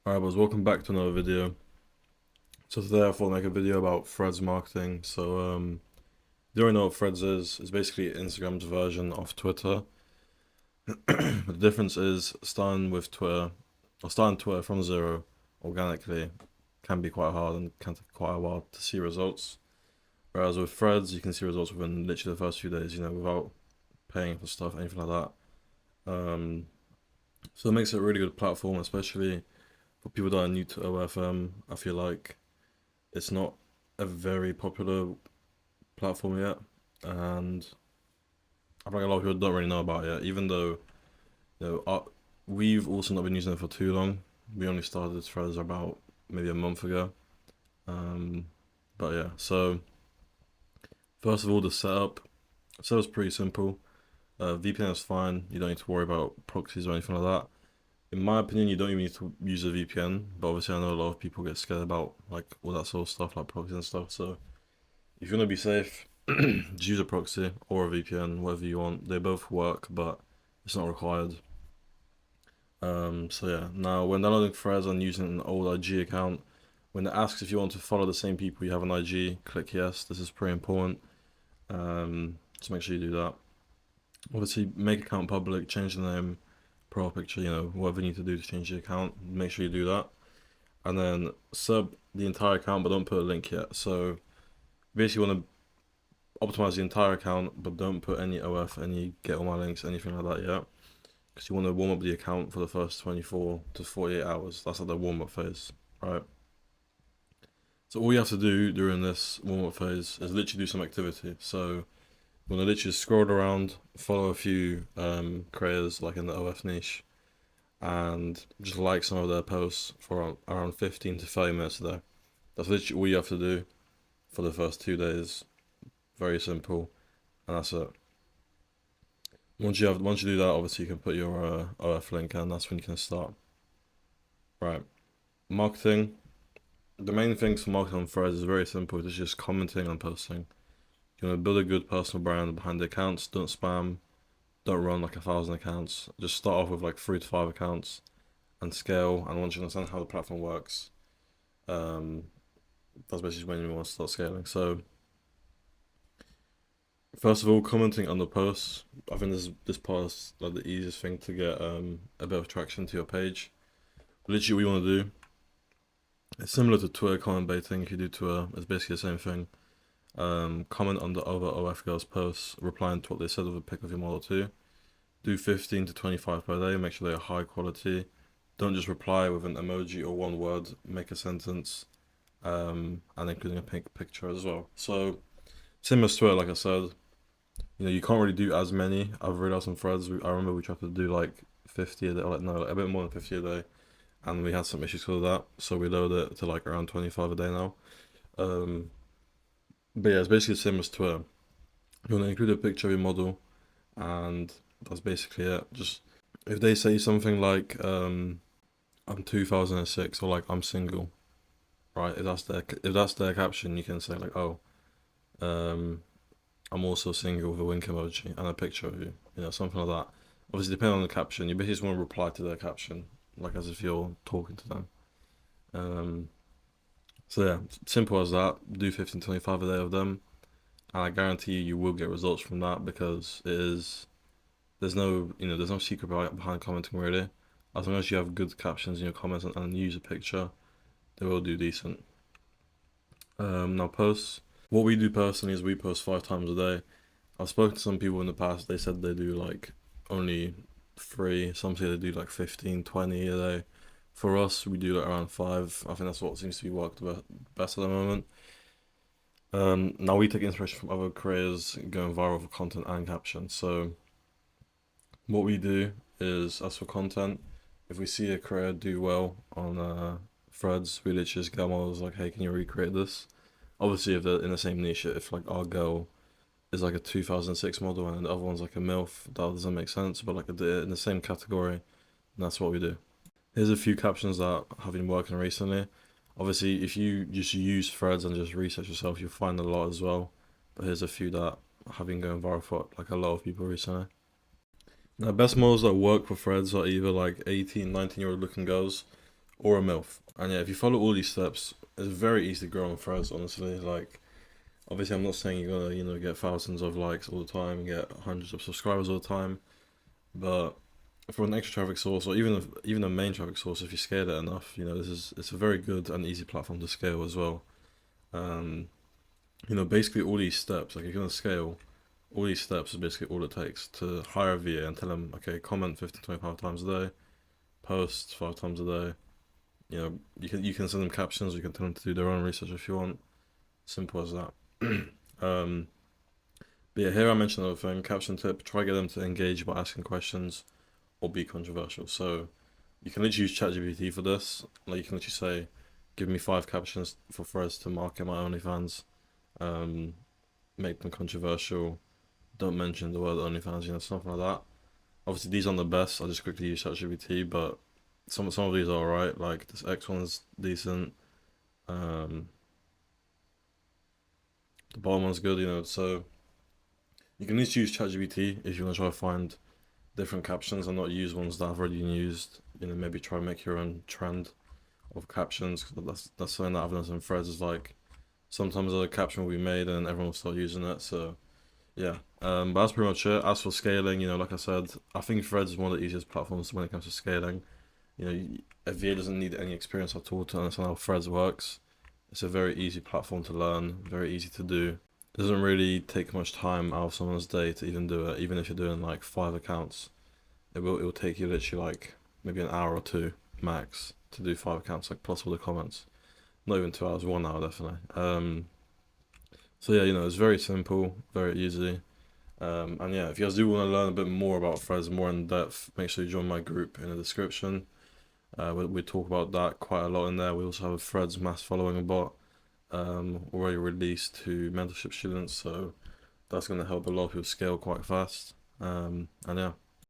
Alright, boys, welcome back to another video. So today I thought I'd make a video about Threads marketing. You already know what Threads is. It's basically Instagram's version of Twitter. The difference is starting Twitter from zero organically can be quite hard and can take quite a while to see results. Whereas with Threads, you can see results within literally the first few days, without paying for stuff, anything like that. So it makes it a really good platform, especially for people that are new to OFM. I feel like it's not a very popular platform yet, and I think a lot of people don't really know about it yet, even though we've also not been using it for too long. We only started Threads about maybe a month ago. Um, but yeah, so first of all, the setup's pretty simple. VPN is fine. You don't need to worry about proxies or anything like that. In my opinion, you don't even need to use a VPN, but obviously I know a lot of people get scared about like all that sort of stuff, like proxies and stuff. So if you want to be safe, just use a proxy or a VPN, whatever you want. They both work, but it's not required. So yeah, now when downloading Threads and using an old IG account, when it asks if you want to follow the same people you have on IG, click yes. This is pretty important. So make sure you do that. Obviously, make account public, change the name, profile picture, whatever you need to do to change the account. Make sure you do that. And then sub the entire account, but don't put a link yet. So basically, you want to optimize the entire account, but don't put any OF, any get all my links, anything like that yet. Because you want to warm up the account for the first 24 to 48 hours. That's like the warm up phase, right? So all you have to do during this warm up phase is literally do some activity. So you want to literally scroll around, follow a few creators like in the OF niche, and just like some of their posts for around 15 to 30 minutes a day. That's literally all you have to do for the first 2 days. Very simple, and that's it. Once you do that, obviously you can put your OF link, and that's when you can start. Right, marketing. The main things for marketing on Threads is very simple. It's just commenting and posting. You want to build a good personal brand behind the accounts. Don't spam. Don't run like 1,000 accounts. Just start off with like 3 to 5 accounts and scale. And once you understand how the platform works, that's basically when you want to start scaling. So first of all, commenting on the posts. I think this part is like the easiest thing to get a bit of traction to your page. Literally, what you want to do. It's similar to Twitter comment baiting. If you do Twitter, it's basically the same thing. Comment on the other OF girls' posts, replying to what they said with a pic of your model too. Do 15 to 25 per day. Make sure they're high quality. Don't just reply with an emoji or one word. Make a sentence, and including a picture as well. So same as Twitter, like I said. You can't really do as many. I've realized on Threads. I remember we tried to do like 50 a day, or like no, like a bit more than 50 a day, and we had some issues with that. So we lowered it to like around 25 a day now. But yeah, it's basically the same as Twitter. You want to include a picture of your model, and that's basically it. Just if they say something like I'm 2006 or like I'm single, right? If that's their caption, you can say like, oh, um, I'm also single with a wink emoji and a picture of you, something like that. Obviously, depending on the caption, you basically just want to reply to their caption, like as if you're talking to them. Um, so yeah, simple as that. Do 15, 25 a day of them, and I guarantee you will get results from that because it is. There's no secret behind commenting really. As long as you have good captions in your comments and use a picture, they will do decent. Now posts. What we do personally is we post 5 times a day. I've spoken to some people in the past. They said they do like only 3. Some say they do like 15, 20 a day. For us, we do like around 5. I think that's what seems to be worked best at the moment. Now we take inspiration from other creators going viral for content and captions. So what we do is, as for content, if we see a creator do well on Threads, we literally just get models like, hey, can you recreate this? Obviously, if they're in the same niche, if like our girl is like a 2006 model and the other one's like a MILF, that doesn't make sense. But like in the same category, that's what we do. Here's a few captions that have been working recently. Obviously, if you just use Threads and just research yourself, you'll find a lot as well. But here's a few that have been going viral for like a lot of people recently. Now, best models that work for Threads are either like 18, 19-year-old looking girls, or a MILF. And yeah, if you follow all these steps, it's very easy to grow on Threads, honestly. Like, obviously, I'm not saying you're gonna, get thousands of likes all the time, get hundreds of subscribers all the time, but for an extra traffic source, or even a main traffic source, if you scale it enough, it's a very good and easy platform to scale as well. Um, basically all these steps, like if you're gonna scale, all these steps is basically all it takes to hire a VA and tell them, okay, comment 15, 25 times a day, post 5 times a day. You can send them captions, you can tell them to do their own research if you want. Simple as that. um, but yeah, here I mentioned another thing, caption tip, try to get them to engage by asking questions or be controversial. So you can literally use ChatGPT for this. Like you can literally say, give me 5 captions for Threads to market my OnlyFans. Um, Make them controversial. Don't mention the word OnlyFans, something like that. Obviously, these aren't the best. I just quickly use ChatGPT, but some of these are alright. Like this X one's decent. Um, the bottom one's good. So you can just use ChatGPT if you want to try to find different captions and not use ones that have already been used. Maybe try and make your own trend of captions. Cause that's something that I've noticed in Threads is like sometimes a caption will be made and everyone will start using it. So yeah, but that's pretty much it. As for scaling, like I said, I think Threads is one of the easiest platforms when it comes to scaling. A VA doesn't need any experience at all to understand how Threads works. It's a very easy platform to learn, very easy to do. It doesn't really take much time out of someone's day to even do it. Even if you're doing like 5 accounts, it will take you literally like maybe an hour or two max to do 5 accounts, like plus all the comments. Not even 2 hours, 1 hour definitely. So yeah, it's very simple, very easy. And yeah, if you guys do want to learn a bit more about Threads, more in depth, make sure you join my group in the description. We talk about that quite a lot in there. We also have a Threads mass following bot already released to mentorship students, so that's going to help a lot of people scale quite fast. And yeah.